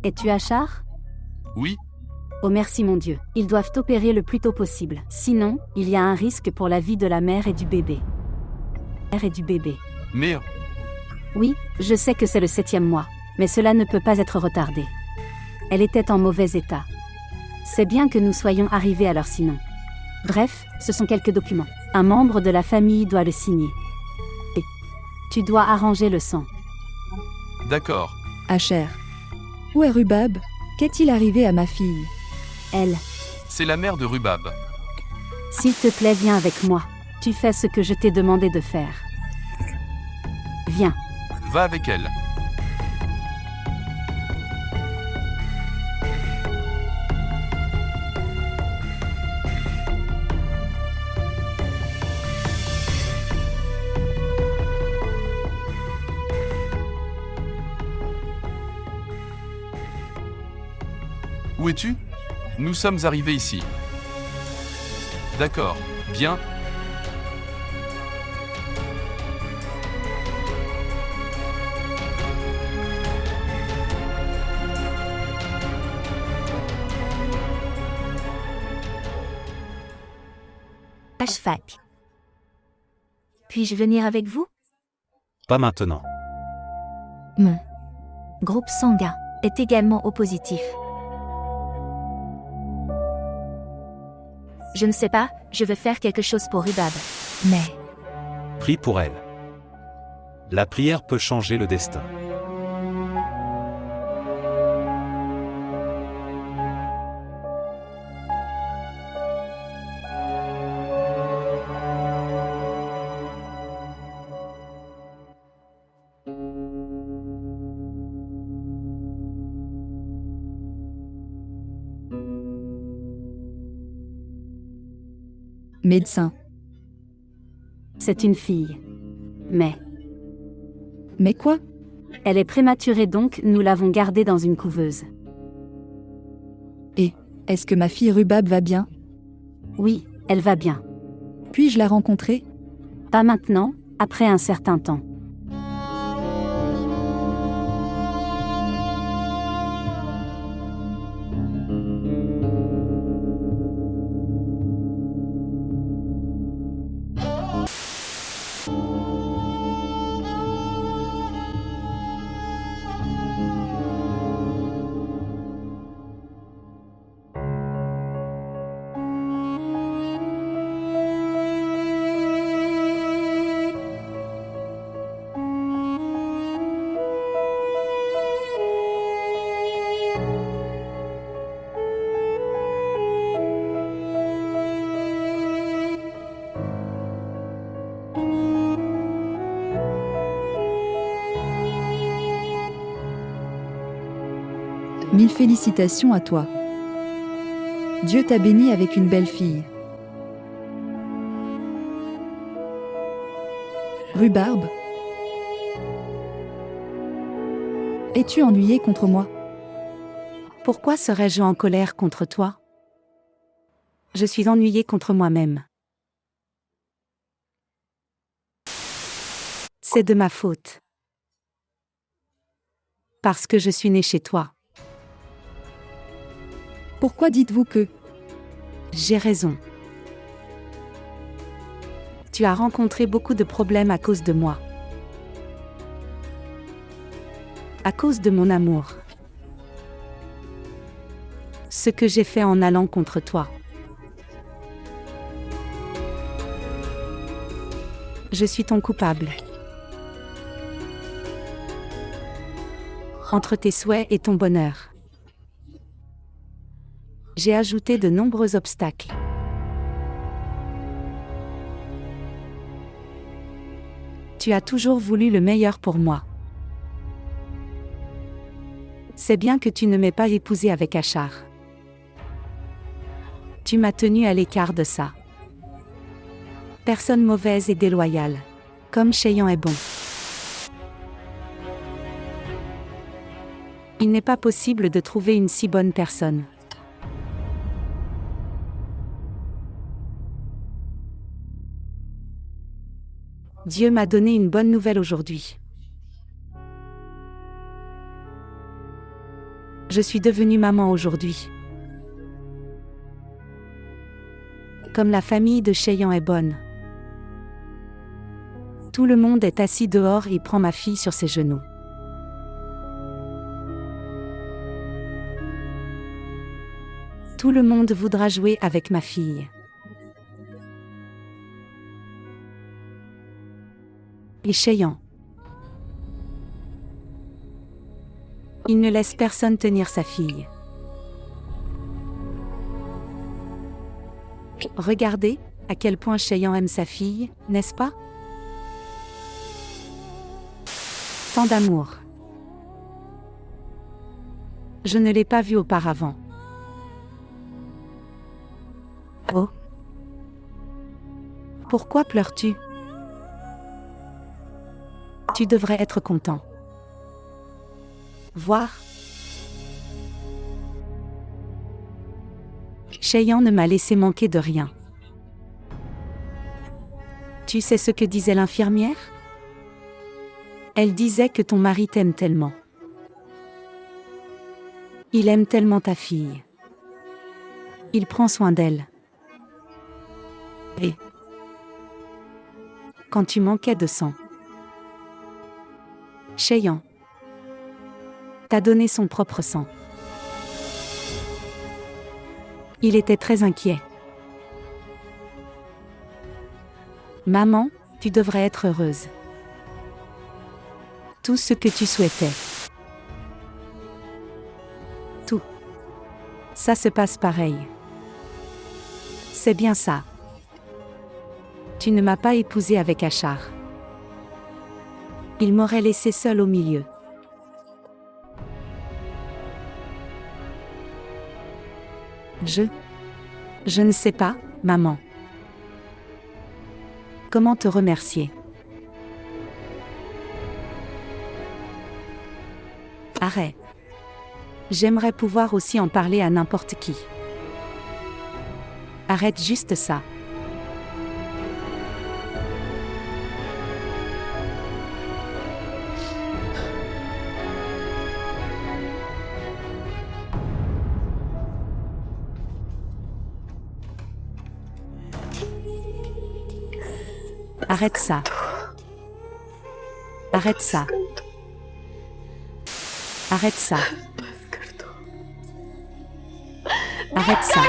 Es-tu Achar? Oui, Oh merci mon Dieu, ils doivent opérer le plus tôt possible. Sinon, il y a un risque pour la vie de la mère et du bébé. mais... Oui, je sais que c'est le 7e mois, mais cela ne peut pas être retardé. Elle était en mauvais état. C'est bien que nous soyons arrivés à l'heure sinon. Bref, ce sont quelques documents. Un membre de la famille doit le signer. Et tu dois arranger le sang. D'accord. Asher. Où est Rubab? Qu'est-il arrivé à ma fille? Elle, C'est la mère de Rubab. s'il te plaît, viens avec moi. Tu fais ce que je t'ai demandé de faire. Viens. Va avec elle. Où es-tu? Nous sommes arrivés ici. D'accord, bien. Ashfaq. Puis-je venir avec vous? Pas maintenant. Mon groupe sanguin est également O positif. Je ne sais pas, je veux faire quelque chose pour Rubab. Mais Prie pour elle. La prière peut changer le destin. Médecin. C'est une fille. Mais Mais quoi? elle est prématurée donc nous l'avons gardée dans une couveuse. Et est-ce que ma fille Rubab va bien? Oui, elle va bien. Puis-je la rencontrer? Pas maintenant, après un certain temps. Mille félicitations à toi. Dieu t'a béni avec une belle fille. Rhubarbe, es-tu ennuyé contre moi? Pourquoi serais-je en colère contre toi? Je suis ennuyée contre moi-même. C'est de ma faute. Parce que je suis née chez toi. Pourquoi dites-vous que... J'ai raison. Tu as rencontré beaucoup de problèmes à cause de moi. À cause de mon amour. Ce que j'ai fait en allant contre toi. Je suis ton coupable. Entre tes souhaits et ton bonheur. J'ai ajouté de nombreux obstacles. Tu as toujours voulu le meilleur pour moi. C'est bien que tu ne m'aies pas épousé avec Achar. Tu m'as tenu à l'écart de ça. Personne mauvaise et déloyale. Comme Cheyenne est bon. Il n'est pas possible de trouver une si bonne personne. Dieu m'a donné une bonne nouvelle aujourd'hui. Je suis devenue maman aujourd'hui. Comme la famille de Cheyenne est bonne. Tout le monde est assis dehors et prend ma fille sur ses genoux. Tout le monde voudra jouer avec ma fille. Et Cheyenne. Il ne laisse personne tenir sa fille. Regardez à quel point Cheyenne aime sa fille, n'est-ce pas? Tant d'amour. Je ne l'ai pas vu auparavant. Oh. Pourquoi pleures-tu? Tu devrais être content. Voir. Cheyenne ne m'a laissé manquer de rien. Tu sais ce que disait l'infirmière? Elle disait que ton mari t'aime tellement. Il aime tellement ta fille. Il prend soin d'elle. Et quand tu manquais de sang, Cheyenne t'a donné son propre sang. Il était très inquiet. Maman, tu devrais être heureuse. Tout ce que tu souhaitais. Tout. Ça se passe pareil. C'est bien ça. Tu ne m'as pas épousée avec Achar. Il m'aurait laissé seule au milieu. Je ne sais pas, maman. Comment te remercier? Arrête. J'aimerais pouvoir aussi en parler à n'importe qui. Arrête juste ça. Arrête ça. Arrête ça. Arrête ça. Arrête ça.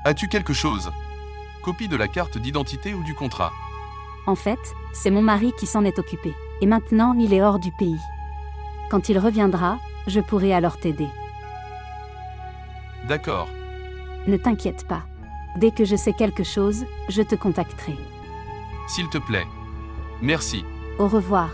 As-tu quelque chose? Copie de la carte d'identité ou du contrat? En fait, c'est mon mari qui s'en est occupé. Et maintenant, il est hors du pays. Quand il reviendra, je pourrai alors t'aider. D'accord. Ne t'inquiète pas. Dès que je sais quelque chose, je te contacterai. S'il te plaît. Merci. Au revoir.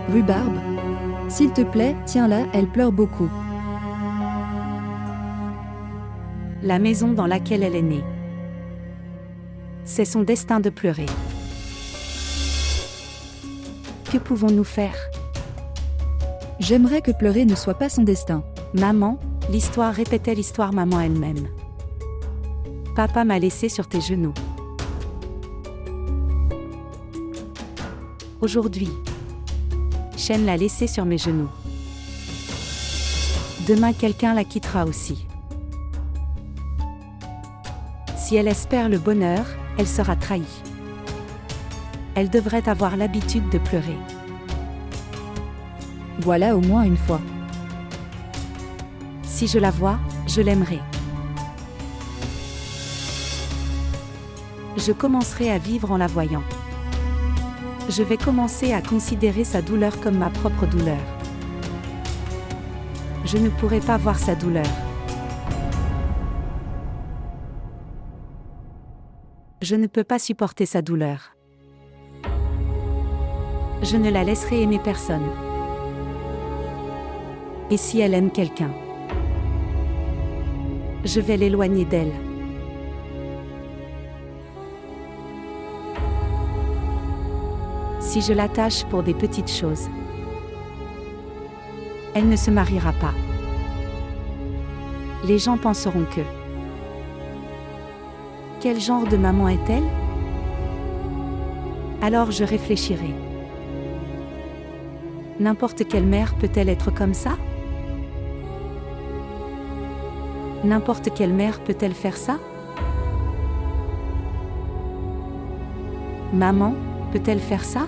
Rhubarbe. S'il te plaît, tiens-la, elle pleure beaucoup. La maison dans laquelle elle est née. C'est son destin de pleurer. Que pouvons-nous faire? J'aimerais que pleurer ne soit pas son destin. Maman, l'histoire répétait l'histoire maman elle-même. Papa m'a laissé sur tes genoux. Aujourd'hui, Shen l'a laissée sur mes genoux. Demain quelqu'un la quittera aussi. Si elle espère le bonheur, elle sera trahie. Elle devrait avoir l'habitude de pleurer. Voilà au moins une fois. Si je la vois, je l'aimerai. Je commencerai à vivre en la voyant. Je vais commencer à considérer sa douleur comme ma propre douleur. Je ne pourrai pas voir sa douleur. Je ne peux pas supporter sa douleur. Je ne la laisserai aimer personne. Et si elle aime quelqu'un, je vais l'éloigner d'elle. Si je l'attache pour des petites choses, elle ne se mariera pas. Les gens penseront que... Quel genre de maman est-elle? Alors je réfléchirai. N'importe quelle mère peut-elle être comme ça? N'importe quelle mère peut-elle faire ça? Maman, peut-elle faire ça?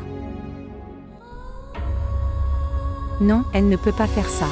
Non, elle ne peut pas faire ça.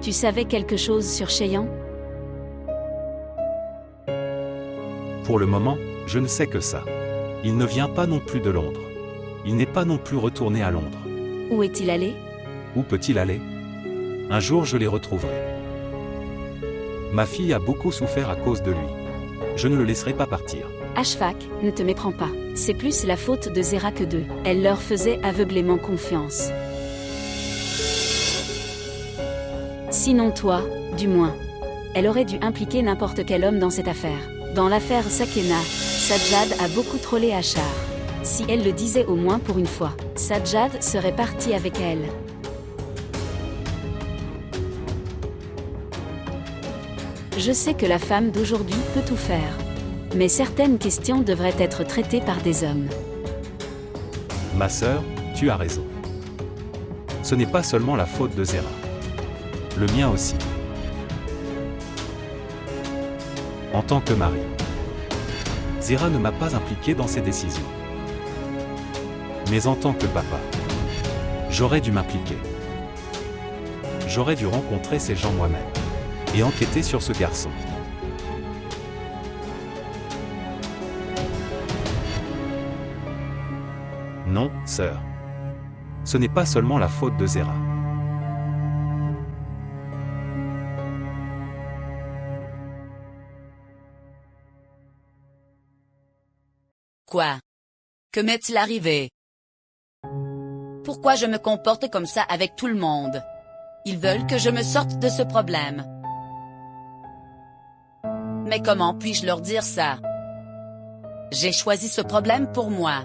Tu savais quelque chose sur Cheyenne? Pour le moment, je ne sais que ça. Il ne vient pas non plus de Londres. Il n'est pas non plus retourné à Londres. Où est-il allé? Où peut-il aller? Un jour je les retrouverai. Ma fille a beaucoup souffert à cause de lui. Je ne le laisserai pas partir. Ashfaq, ne te méprends pas. C'est plus la faute de Zera que d'eux. Elle leur faisait aveuglément confiance. Sinon toi, du moins. Elle aurait dû impliquer n'importe quel homme dans cette affaire. Dans l'affaire Sakena, Sajjad a beaucoup trollé Ashar. Si elle le disait au moins pour une fois, Sajjad serait parti avec elle. Je sais que la femme d'aujourd'hui peut tout faire. Mais certaines questions devraient être traitées par des hommes. Ma sœur, tu as raison. Ce n'est pas seulement la faute de Zera. Le mien aussi. En tant que mari, Zera ne m'a pas impliqué dans ses décisions. Mais en tant que papa, j'aurais dû m'impliquer. J'aurais dû rencontrer ces gens moi-même et enquêter sur ce garçon. Non, sœur. Ce n'est pas seulement la faute de Zera. Quoi? Que m'est-il arrivé? Pourquoi je me comporte comme ça avec tout le monde? Ils veulent que je me sorte de ce problème. Mais comment puis-je leur dire ça? J'ai choisi ce problème pour moi.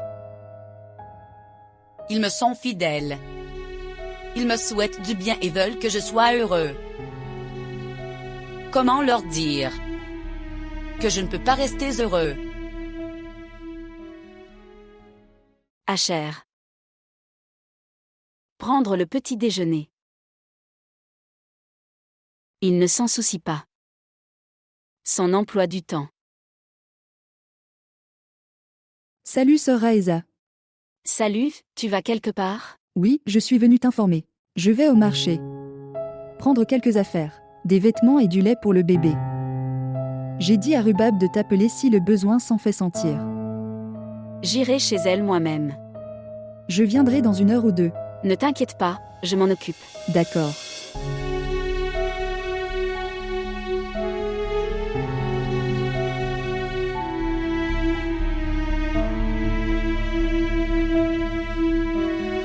Ils me sont fidèles. Ils me souhaitent du bien et veulent que je sois heureux. Comment leur dire que je ne peux pas rester heureux? Asher. Prendre le petit déjeuner. Il ne s'en soucie pas. Son emploi du temps. Salut sœur Raïsa. Salut, tu vas quelque part? Oui, je suis venue t'informer. Je vais au marché. Prendre quelques affaires, des vêtements et du lait pour le bébé. J'ai dit à Rubab de t'appeler si le besoin s'en fait sentir. J'irai chez elle moi-même. Je viendrai dans 1 heure ou 2. Ne t'inquiète pas, je m'en occupe. D'accord.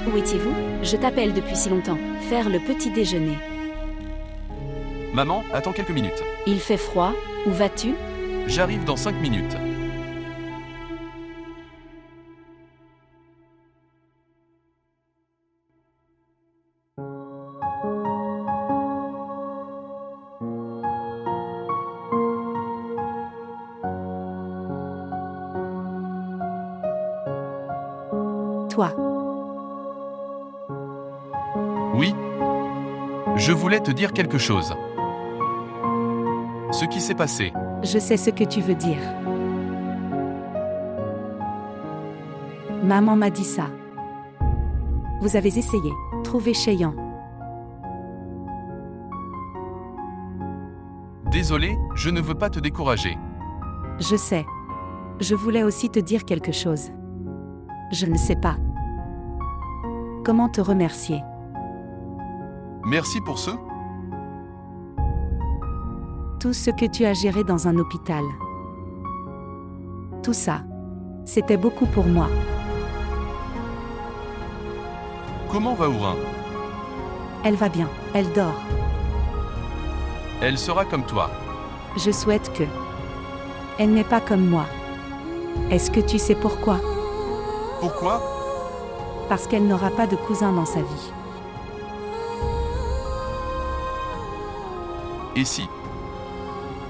Où étiez-vous? Je t'appelle depuis si longtemps. Faire le petit déjeuner. Maman, attends quelques minutes. Il fait froid, où vas-tu? J'arrive dans 5 minutes. Toi, Oui. Je voulais te dire quelque chose. Ce qui s'est passé. je sais ce que tu veux dire. Maman m'a dit ça. Vous avez essayé. Trouver Cheyenne. Désolé, je ne veux pas te décourager. Je sais. Je voulais aussi te dire quelque chose. Je ne sais pas. Comment te remercier? Merci pour ce. Tout ce que tu as géré dans un hôpital. Tout ça. C'était beaucoup pour moi. Comment va Ourin? Elle va bien. Elle dort. Elle sera comme toi. Je souhaite que. Elle n'est pas comme moi. Est-ce que tu sais pourquoi? Pourquoi? Parce qu'elle n'aura pas de cousin dans sa vie. Et si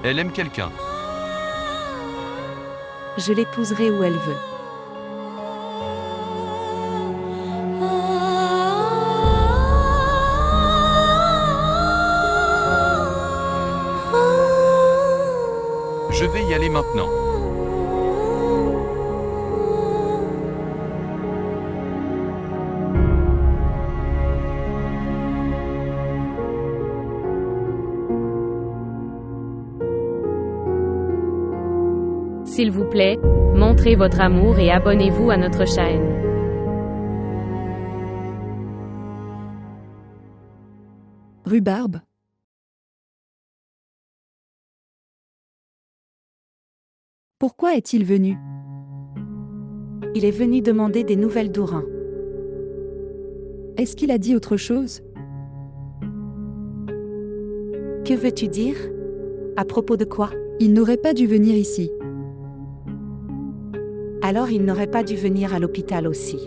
elle aime quelqu'un? Je l'épouserai où elle veut. Je vais y aller maintenant. S'il vous plaît, montrez votre amour et abonnez-vous à notre chaîne. Rhubarbe. Pourquoi est-il venu? Il est venu demander des nouvelles d'Ourin. Est-ce qu'il a dit autre chose? Que veux-tu dire? À propos de quoi? Il n'aurait pas dû venir ici. Alors il n'aurait pas dû venir à l'hôpital aussi.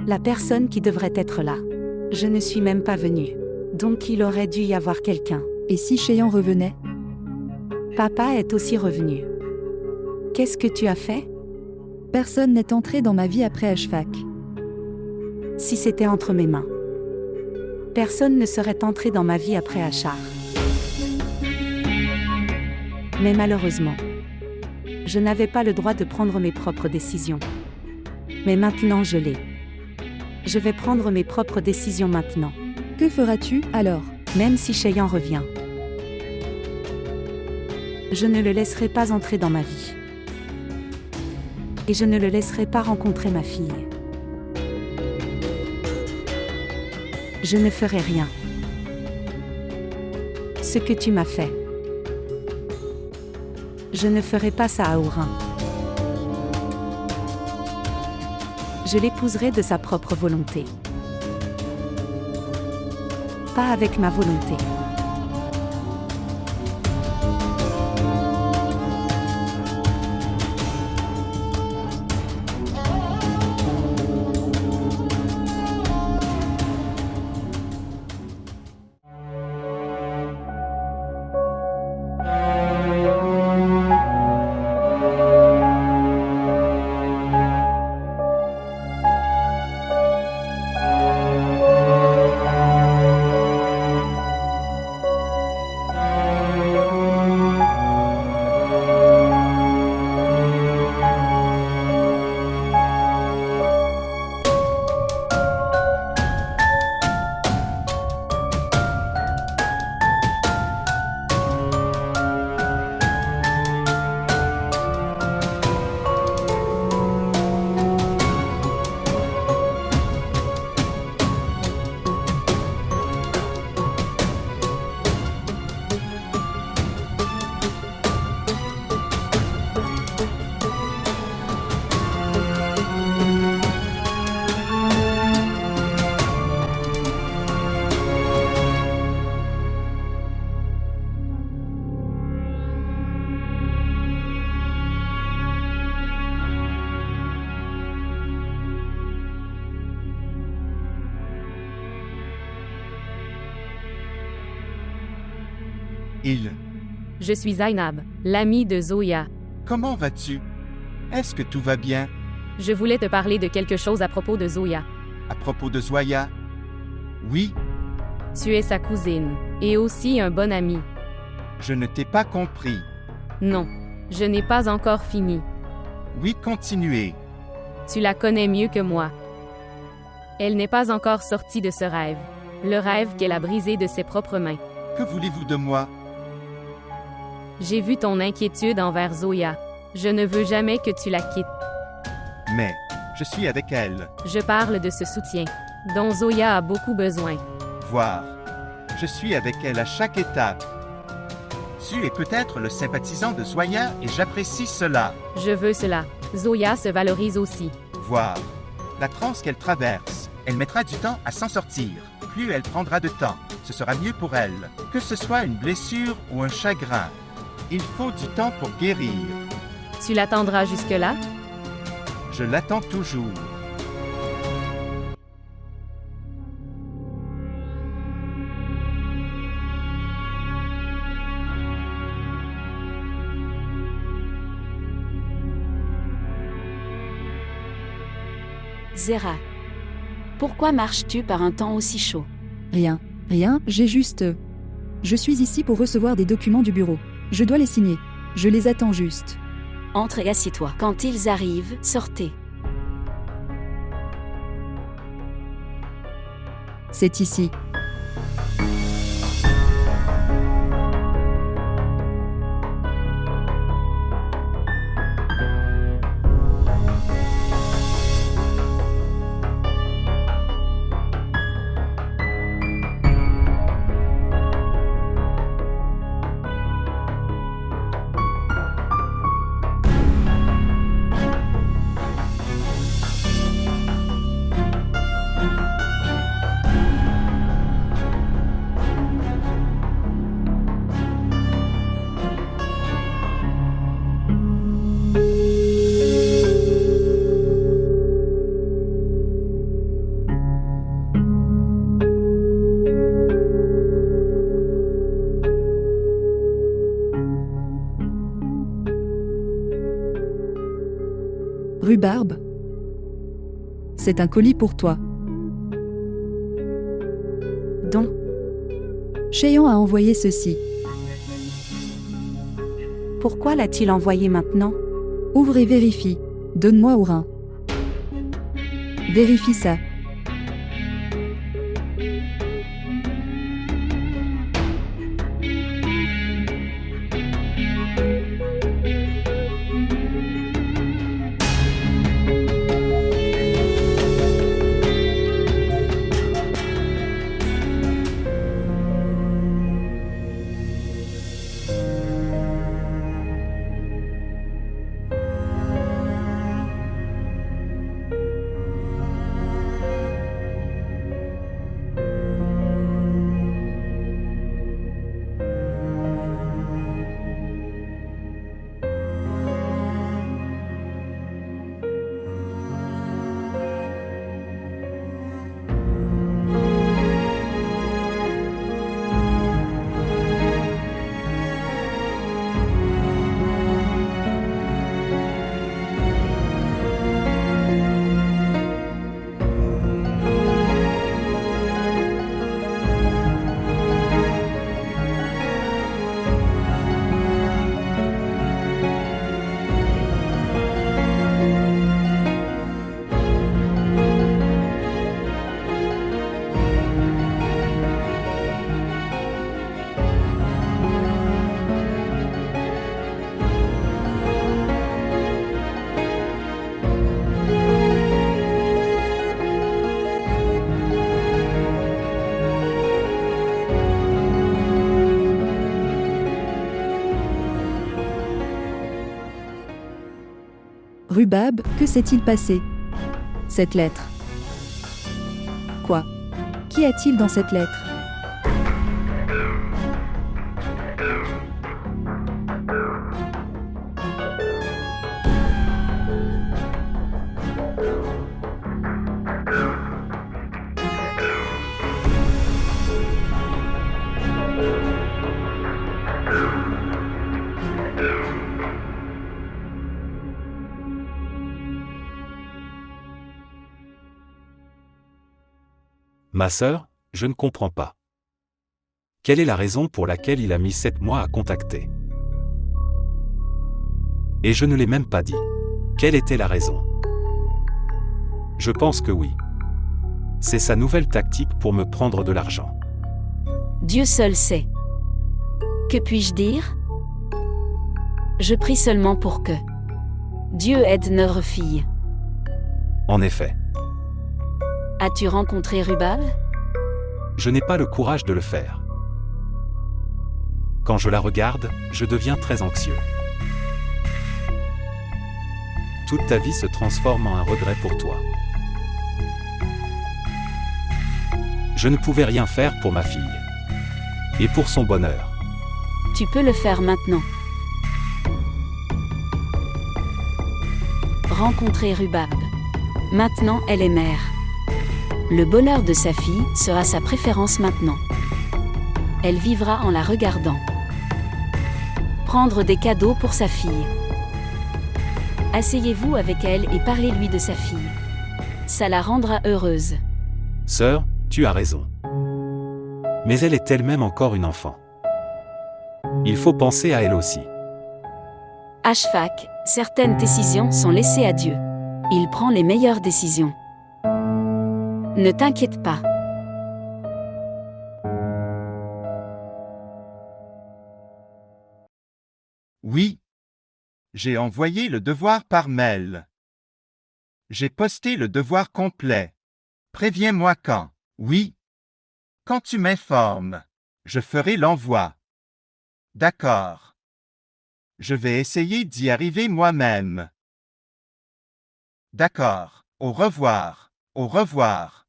La personne qui devrait être là. Je ne suis même pas venue. Donc il aurait dû y avoir quelqu'un. Et si Cheyenne revenait? Papa est aussi revenu. Qu'est-ce que tu as fait? Personne n'est entré dans ma vie après HVAC. Si c'était entre mes mains. Personne ne serait entré dans ma vie après Achar. Mais malheureusement, je n'avais pas le droit de prendre mes propres décisions. Mais maintenant je l'ai. Je vais prendre mes propres décisions maintenant. Que feras-tu alors? Même si Cheyenne revient. Je ne le laisserai pas entrer dans ma vie. Et je ne le laisserai pas rencontrer ma fille. Je ne ferai rien. Ce que tu m'as fait. Je ne ferai pas ça à Ourin. Je l'épouserai de sa propre volonté. Pas avec ma volonté. Je suis Zainab, l'amie de Zoya. Comment vas-tu? Est-ce que tout va bien? Je voulais te parler de quelque chose à propos de Zoya. À propos de Zoya? Oui, Tu es sa cousine, et aussi un bon ami. je ne t'ai pas compris. Non, je n'ai pas encore fini. Oui, continuez. Tu la connais mieux que moi. Elle n'est pas encore sortie de ce rêve. Le rêve qu'elle a brisé de ses propres mains. Que voulez-vous de moi? J'ai vu ton inquiétude envers Zoya. Je ne veux jamais que tu la quittes. Mais, je suis avec elle. Je parle de ce soutien, dont Zoya a beaucoup besoin. Voir. Je suis avec elle à chaque étape. Tu es peut-être le sympathisant de Zoya et j'apprécie cela. Je veux cela. Zoya se valorise aussi. Voir. La transe qu'elle traverse, elle mettra du temps à s'en sortir. Plus elle prendra de temps, ce sera mieux pour elle. Que ce soit une blessure ou un chagrin. Il faut du temps pour guérir. Tu l'attendras jusque-là? Je l'attends toujours. Zera. Pourquoi marches-tu par un temps aussi chaud? Rien, j'ai juste... Je suis ici pour recevoir des documents du bureau. Je dois les signer. Je les attends juste. Entre et assieds-toi. Quand ils arrivent, sortez. C'est ici. Rhubarbe. C'est un colis pour toi. Donc, Chéan a envoyé ceci. pourquoi l'a-t-il envoyé maintenant? Ouvre et vérifie. Donne-moi au rein. Vérifie ça. Rhubarbe, que s'est-il passé? Cette lettre. Quoi? Qu'y a-t-il dans cette lettre? Ma sœur, je ne comprends pas. Quelle est la raison pour laquelle il a mis 7 mois à contacter? Et je ne l'ai même pas dit. Quelle était la raison? Je pense que oui. C'est sa nouvelle tactique pour me prendre de l'argent. Dieu seul sait. Que puis-je dire? Je prie seulement pour que Dieu aide notre fille. En effet. As-tu rencontré Rubab? Je n'ai pas le courage de le faire. Quand je la regarde, je deviens très anxieux. Toute ta vie se transforme en un regret pour toi. Je ne pouvais rien faire pour ma fille. Et pour son bonheur. Tu peux le faire maintenant. Rencontrer Rubab. Maintenant, elle est mère. Le bonheur de sa fille sera sa préférence maintenant. Elle vivra en la regardant. Prendre des cadeaux pour sa fille. Asseyez-vous avec elle et parlez-lui de sa fille. Ça la rendra heureuse. Sœur, tu as raison. Mais elle est elle-même encore une enfant. Il faut penser à elle aussi. Ashfaq, certaines décisions sont laissées à Dieu. Il prend les meilleures décisions. Ne t'inquiète pas. Oui. J'ai envoyé le devoir par mail. J'ai posté le devoir complet. Préviens-moi quand. Oui. Quand tu m'informes, je ferai l'envoi. D'accord. Je vais essayer d'y arriver moi-même. D'accord. Au revoir. Au revoir.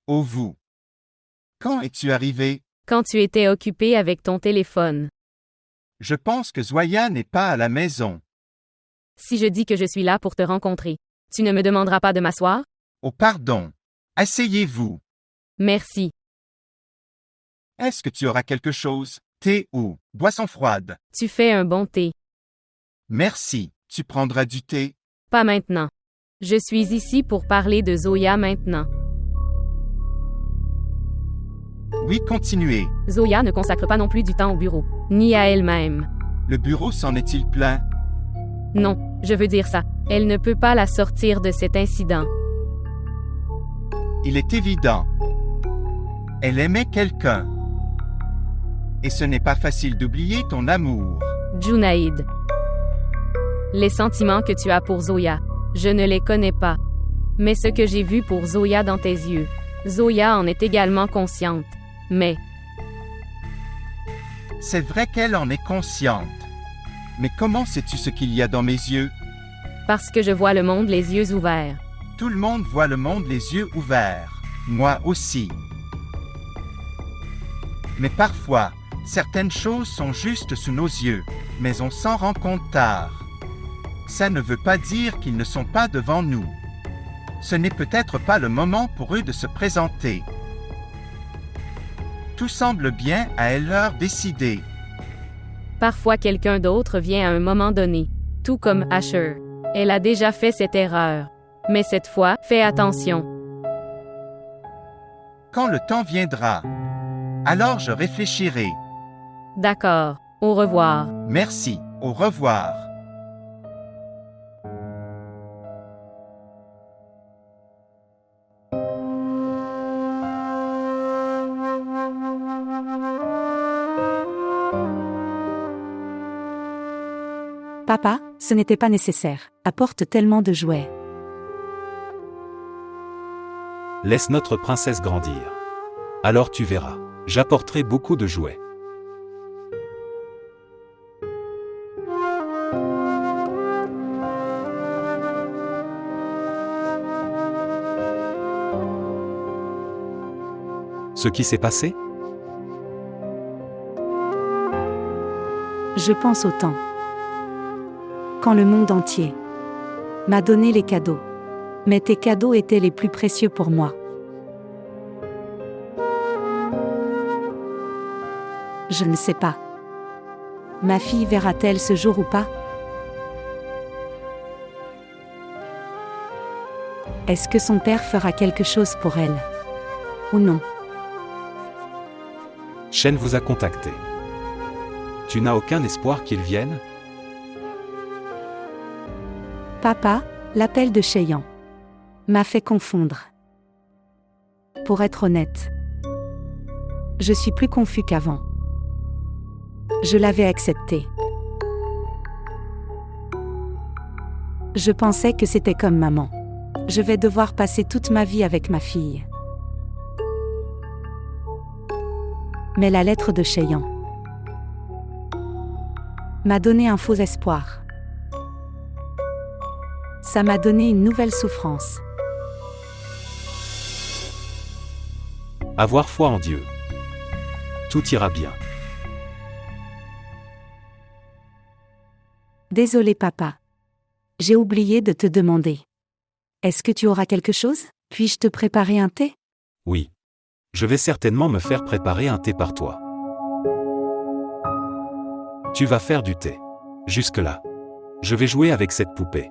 Au vous. Quand es-tu arrivé? Quand tu étais occupé avec ton téléphone. Je pense que Zoya n'est pas à la maison. Si je dis que je suis là pour te rencontrer, tu ne me demanderas pas de m'asseoir? Oh pardon. Asseyez-vous. Merci. Est-ce que tu auras quelque chose, thé ou boisson froide? Tu fais un bon thé. Merci. Tu prendras du thé? Pas maintenant. Je suis ici pour parler de Zoya maintenant. Oui, continuez. Zoya ne consacre pas non plus du temps au bureau, ni à elle-même. Le bureau s'en est-il plein? Non, je veux dire ça. Elle ne peut pas la sortir de cet incident. Il est évident. Elle aimait quelqu'un. Et ce n'est pas facile d'oublier ton amour. Junaïd. Les sentiments que tu as pour Zoya, je ne les connais pas. Mais ce que j'ai vu pour Zoya dans tes yeux, Zoya en est également consciente. Mais c'est vrai qu'elle en est consciente. Mais comment sais-tu ce qu'il y a dans mes yeux? Parce que je vois le monde les yeux ouverts. Tout le monde voit le monde les yeux ouverts. Moi aussi. Mais parfois, certaines choses sont juste sous nos yeux, mais on s'en rend compte tard. Ça ne veut pas dire qu'ils ne sont pas devant nous. Ce n'est peut-être pas le moment pour eux de se présenter. Tout semble bien à elle leur décider. Parfois quelqu'un d'autre vient à un moment donné, tout comme Asher. Elle a déjà fait cette erreur. Mais cette fois, fais attention. Quand le temps viendra, alors je réfléchirai. D'accord. Au revoir. Merci. Au revoir. Papa, ce n'était pas nécessaire. Apporte tellement de jouets. Laisse notre princesse grandir. Alors tu verras. J'apporterai beaucoup de jouets. Ce qui s'est passé? Je pense au temps. Quand le monde entier m'a donné les cadeaux. Mais tes cadeaux étaient les plus précieux pour moi. Je ne sais pas. Ma fille verra-t-elle ce jour ou pas? Est-ce que son père fera quelque chose pour elle? Ou non? Shen vous a contacté. Tu n'as aucun espoir qu'il vienne? Papa, l'appel de Cheyenne m'a fait confondre. Pour être honnête, je suis plus confus qu'avant. Je l'avais accepté. Je pensais que c'était comme maman. Je vais devoir passer toute ma vie avec ma fille. Mais la lettre de Cheyenne m'a donné un faux espoir. Ça m'a donné une nouvelle souffrance. Avoir foi en Dieu. Tout ira bien. Désolé papa. J'ai oublié de te demander. Est-ce que tu auras quelque chose? Puis-je te préparer un thé? Oui. Je vais certainement me faire préparer un thé par toi. Tu vas faire du thé. Jusque-là. Je vais jouer avec cette poupée.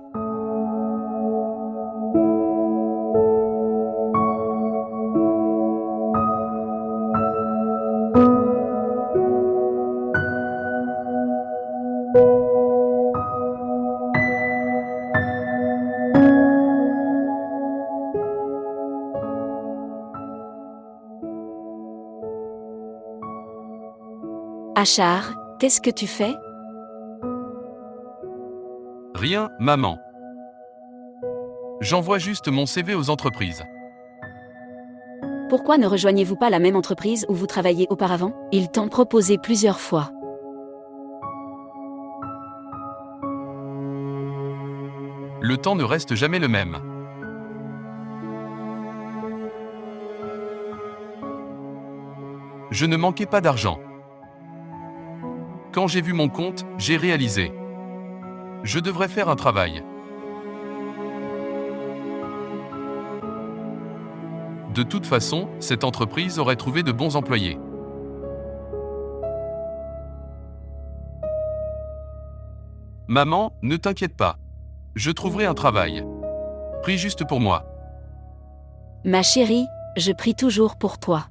Achar, qu'est-ce que tu fais? Rien, maman. J'envoie juste mon CV aux entreprises. Pourquoi ne rejoignez-vous pas la même entreprise où vous travailliez auparavant? Ils t'ont proposé plusieurs fois. Le temps ne reste jamais le même. Je ne manquais pas d'argent. Quand j'ai vu mon compte, j'ai réalisé. Je devrais faire un travail. De toute façon, cette entreprise aurait trouvé de bons employés. Maman, ne t'inquiète pas. Je trouverai un travail. Prie juste pour moi. Ma chérie, je prie toujours pour toi.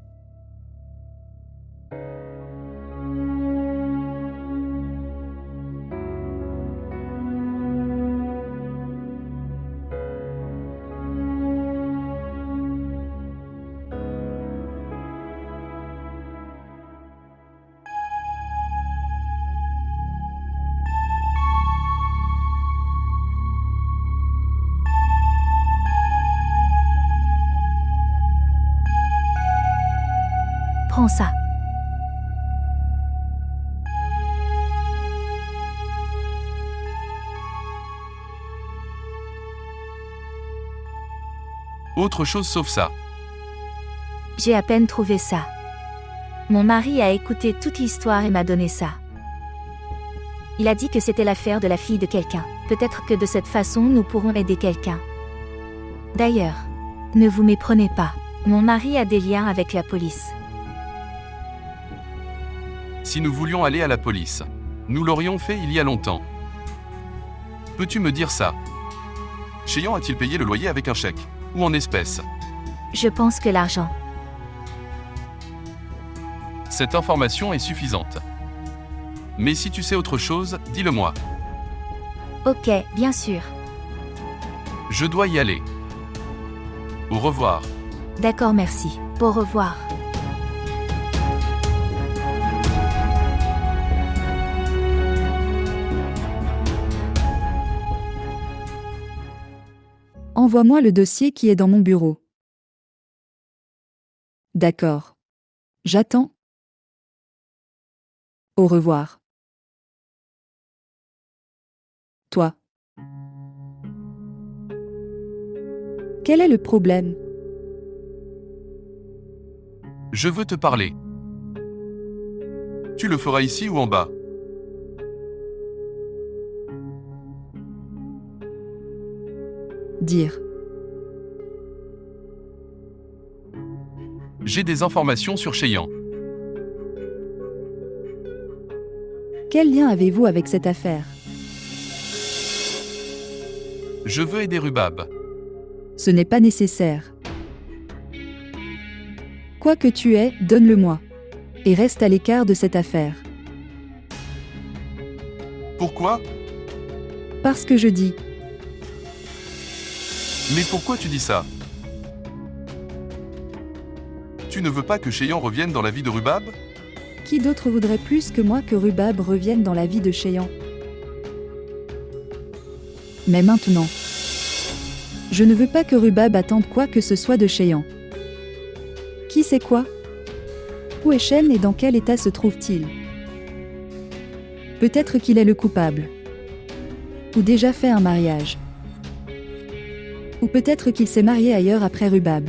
Prends ça. Autre chose sauf ça. J'ai à peine trouvé ça. Mon mari a écouté toute l'histoire et m'a donné ça. Il a dit que c'était l'affaire de la fille de quelqu'un. Peut-être que de cette façon nous pourrons aider quelqu'un. D'ailleurs, ne vous méprenez pas. Mon mari a des liens avec la police. Si nous voulions aller à la police, nous l'aurions fait il y a longtemps. Peux-tu me dire ça? Cheyenne a-t-il payé le loyer avec un chèque? Ou en espèces? Je pense que l'argent. Cette information est suffisante. Mais si tu sais autre chose, dis-le-moi. Ok, bien sûr. Je dois y aller. Au revoir. D'accord, merci. Au revoir. Envoie-moi le dossier qui est dans mon bureau. D'accord. J'attends. Au revoir. Toi. Quel est le problème? Je veux te parler. Tu le feras ici ou en bas? Dire. J'ai des informations sur Cheyenne. Quel lien avez-vous avec cette affaire? Je veux aider Rubab. Ce n'est pas nécessaire. Quoi que tu aies, donne-le-moi. Et reste à l'écart de cette affaire. Pourquoi? Parce que je dis. Mais pourquoi tu dis ça? Tu ne veux pas que Chéan revienne dans la vie de Rubab? Qui d'autre voudrait plus que moi que Rubab revienne dans la vie de Chéan? Mais maintenant, je ne veux pas que Rubab attende quoi que ce soit de Chéan. Qui sait quoi? Où est Chêne et dans quel état se trouve-t-il? Peut-être qu'il est le coupable. Ou déjà fait un mariage. Ou peut-être qu'il s'est marié ailleurs après Rubab.